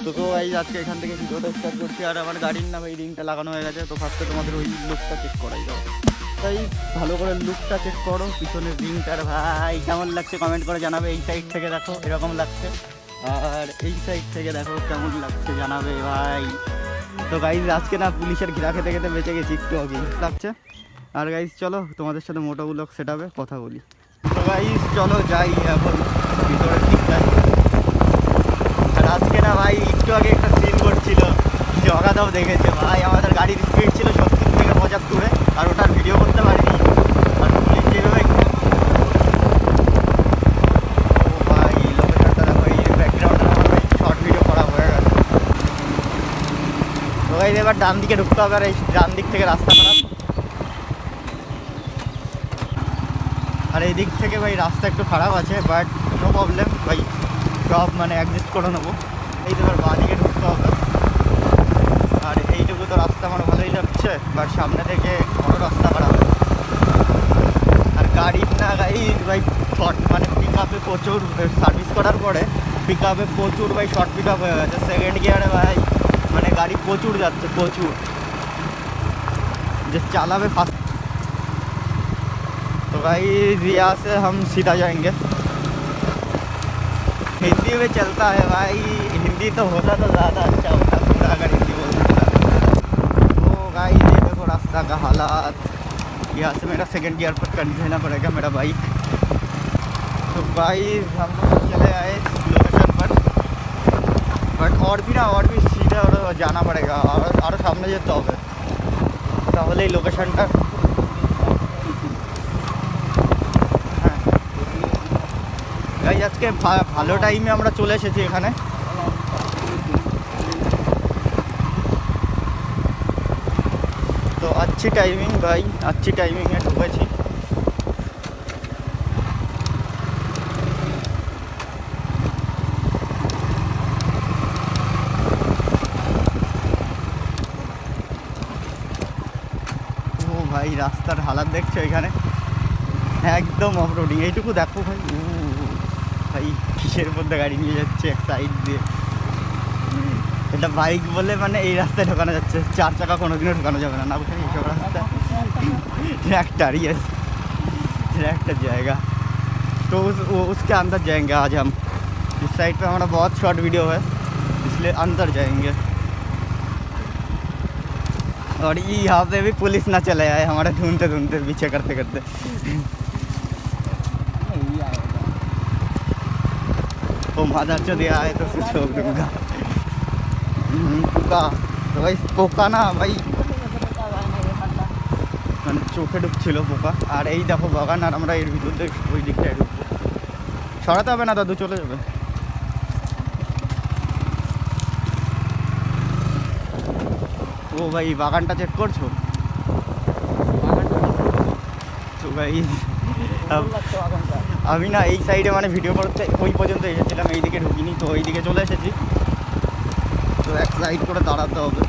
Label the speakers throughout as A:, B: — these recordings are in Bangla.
A: তো গাইজ আজকে এখান থেকে ভিডিওটা স্টার্ট করছি। আর আমার গাড়ির না ভাই রিংটা লাগানো হয়ে গেছে। তো ফার্স্টে তোমাদের ওই লুকটা চেক করাই যাও। তাই ভালো করে লুকটা চেক করো, পিছনের রিংটার ভাই কেমন লাগছে কমেন্ট করে জানাবে। এই সাইড থেকে দেখো এরকম লাগছে, আর এই সাইড থেকে দেখো কেমন লাগছে জানাবে ভাই। তো গাইজ আজকে না পুলিশের ঘিরা খেতে খেতে বেঁচে গেছি, একটু আগে লাগছে। আর গাইজ চলো তোমাদের সাথে মোটাগুলো সেট আপে কথা বলি। তো গাইজ চলো যাই এখন ভিতরের দিকটায়। আর আজকে না ভাই একটু আগে একটা সিন করছিল, জগাদাও দেখেছে ভাই। আমাদের গাড়ির স্পিড ছিল 70 থেকে 75-এ, আর ওটার ভিডিও করতে পারিনি। আর পুলিশ যেভাবে ভাই লোকেশনটা দেখো, এই ব্যাকগ্রাউন্ডে আমার ভাই শর্ট ভিডিও করা হয়ে গেছে। তো ভাই এবার ডান দিকে ঢুকতে হবে, আর এই ডান দিক থেকে রাস্তা খারাপ। আর এই দিক থেকে ভাই রাস্তা একটু খারাপ আছে, বাট নো প্রবলেম ভাই, সব মানে অ্যাডজাস্ট করে নেবো। এই তো এবার বাঁ দিকে ঢুকতে হবে। আর এইটুকু তো রাস্তা আমার ভালোই যাচ্ছে, বাট সামনে থেকে বড় রাস্তা খারাপ। আর গাড়ির না গাড়ি ভাই শর্ট মানে পিক আপে প্রচুর, সার্ভিস করার পরে পিক আপে প্রচুর ভাই শর্ট পিক আপ হয়ে গেছে। সেকেন্ড গিয়ারে ভাই মানে গাড়ি প্রচুর যাচ্ছে, প্রচুর যে চালাবে ফাস্ট। तो भाई यहाँ से हम सीधा जाएंगे। हिंदी में चलता है भाई, हिंदी तो होता तो ज़्यादा अच्छा होता पूरा अगर हिंदी बोलता। तो भाई ये देखो रास्ता का हालात। यहाँ से मेरा सेकंड गियर पर कर देना पड़ेगा मेरा बाइक। तो भाई हम लोग चले आए लोकेशन पर, बट और भी ना और भी सीधा और जाना पड़ेगा, और सामने যেতে হবে, তাহলে এই লোকেশনটা। গাইজ আজকে ভালো টাইমে আমরা চলে এসেছি এখানে। তো अच्छी टाइमिंग भाई, अच्छी टाइमिंग है ঢুকেছি। ও ভাই রাস্তার হালাত দেখছো এখানে, একদম অফ রোডিং। এইটুকু দেখো ভাই, ভাই কিসের মধ্যে গাড়ি নিয়ে যাচ্ছে এক সাইড দিয়ে। এটা বাইক বলে মানে এই রাস্তায় ঢোকানো যাচ্ছে, 4 চাকা কোনোদিনও ঢোকানো যাবে না, না বুঝলি এইসব রাস্তা। ट्रैक्टर ये ट्रैक्टर जाएगा, तो उसके अंदर जाएंगे आज हम। इस साइड पे हमारा बहुत शॉर्ट वीडियो है, इसलिए अंदर जाएंगे। और यहाँ पे भी पुलिस ना चले आए हमारे ढूंढते ढूंढते पीछे करते करते। वो माधर चो दिया है तो फिर छोड़ दूंगा। পোকা তো ভাই, পোকা না ভাই মানে চোখে ঢুকছিল পোকা। আর এই দেখো বাগান, আর আমরা এর ভিতর দিয়ে ওই দিকটায় ঢুকবো। সরাতে হবে না দাদু, চলে যাবে। ও ভাই বাগানটা চেক করছো? তো ভাই আমি না এই সাইডে মানে ভিডিও করতে ওই পর্যন্ত এসেছিলাম, এই দিকে ঢুকিনি, তো ওই দিকে চলে এসেছি। তো এক সাইড করে দাঁড়াতে হবে,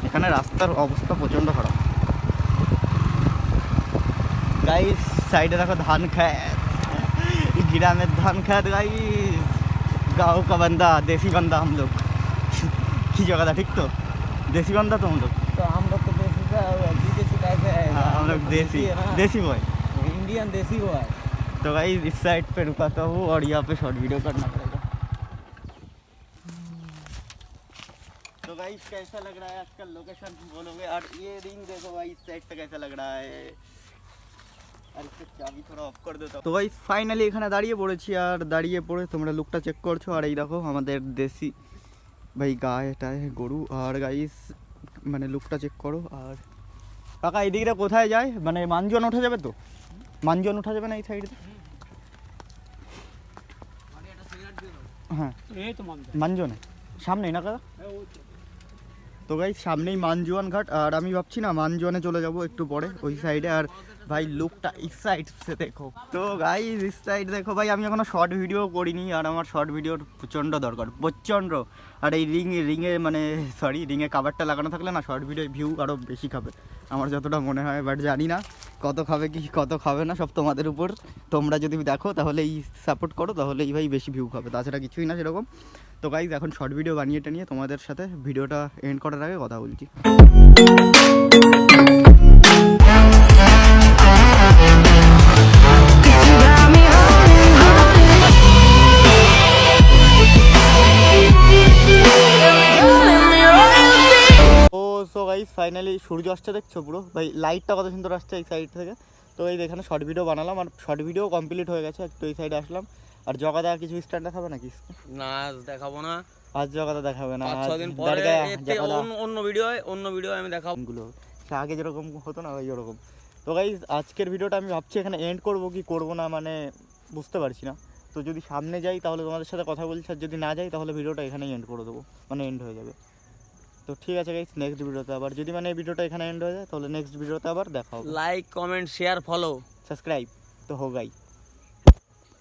A: এখানে রাস্তার অবস্থা প্রচণ্ড খারাপ। গাইস সাইডে দেখো ধান খায়, গ্রামের ধান খায় गाइस, गाँव का बंदा, देसी बंदा हम लोग। की जगह था ठीक तो, देसी बंदा तो हम लोग।
B: तो हम लोग तो देसी का विदेशी कैसे है?
A: हाँ हम लोग देसी, देसी बॉय,
B: इंडियन देसी हुआ है।
A: तो गाइस इस साइड पे रुकाता हूँ और यहाँ पे शॉर्ट वीडियो करना पड़ेगा। तो गाइस कैसा लग रहा है आजकल लोकेशन बोलोगे? और ये रिंग देखो भाई इस साइड से कैसा लग रहा है। আর একটু চাবি থোড়া অফ করে দিতে। তো ভাই ফাইনালি এখানে দাঁড়িয়ে পড়েছি, আর দাঁড়িয়ে পড়ে তোমরা লুকটা চেক করছো। আর এই দেখো আমাদের দেশি ভাই গায়েটায় গরু। আর গাইস মানে লুকটা চেক করো। আর কাকা এই দিকটা কোথায় যায়, মানে মানজন ওঠা যাবে তো? মানজন ওঠা যাবে না এই সাইডে? হ্যাঁ
B: এই তো
A: মানজনে সামনেই না কাকা? তো গাইস সামনেই মানজুয়ান ঘাট। আর আমি ভাবছি না মানজুয়ানে চলে যাব একটু পরে ওই সাইডে। আর ভাই লুকটা ইস সাইড সে দেখো। তো গাইস ইস সাইড দেখো ভাই, আমি এখনো শর্ট ভিডিও করিনি, আর আমার শর্ট ভিডিওর প্রচণ্ড দরকার, প্রচণ্ড। আর এই রিঙে মানে সরি রিঙে কাভারটা লাগানো থাকলে না শর্ট ভিডিও ভিউ আরও বেশি খাবে। আমার যতটা মনে হয়, বাট জানি না কত খাবে কি কত খাবে না, সব তোমাদের উপর। তোমরা যদি দেখো তাহলে এই সাপোর্ট করো, তাহলে এই ভাই বেশি ভিউ খাবে, তাছাড়া কিছুই না সেরকম। তো গাইজ এখন শর্ট ভিডিও বানিয়ে নিয়ে তোমাদের সাথে ভিডিওটা এন্ড করার আগে কথা বলছি। ও সো গাইজ ফাইনালি সূর্য আসছে, দেখছো পুরো ভাই লাইটটা কত সুন্দর আসছে এই সাইড থেকে। তো এই এখানে শর্ট ভিডিও বানালাম, আর শর্ট ভিডিও কমপ্লিট হয়ে গেছে, একটু এই সাইডে আসলাম। আর জগাদা কিছু স্ট্যান্ড দেখাবে নাকি?
C: না আজ দেখাবো না,
A: আজ জগাদা দেখাবে না,
C: 5-6 দিন পরে অন্য ভিডিও আমি দেখাবো
A: গুলো আগে যেরকম হতো না ওই ওরকম। তো গাইজ আজকের ভিডিওটা আমি ভাবছি এখানে এন্ড করবো কি করবো না, মানে বুঝতে পারছি না। তো যদি সামনে যাই তাহলে তোমাদের সাথে কথা বলছি, আর যদি না যাই তাহলে ভিডিওটা এখানেই এন্ড করে দেবো, মানে এন্ড হয়ে যাবে। তো ঠিক আছে গাইজ, নেক্সট ভিডিওতে আবার যদি মানে এই ভিডিওটা এখানে এন্ড হয়ে যায় তাহলে নেক্সট ভিডিওতে আবার দেখা হবে।
C: Like comment share follow
A: subscribe তো হোগাই।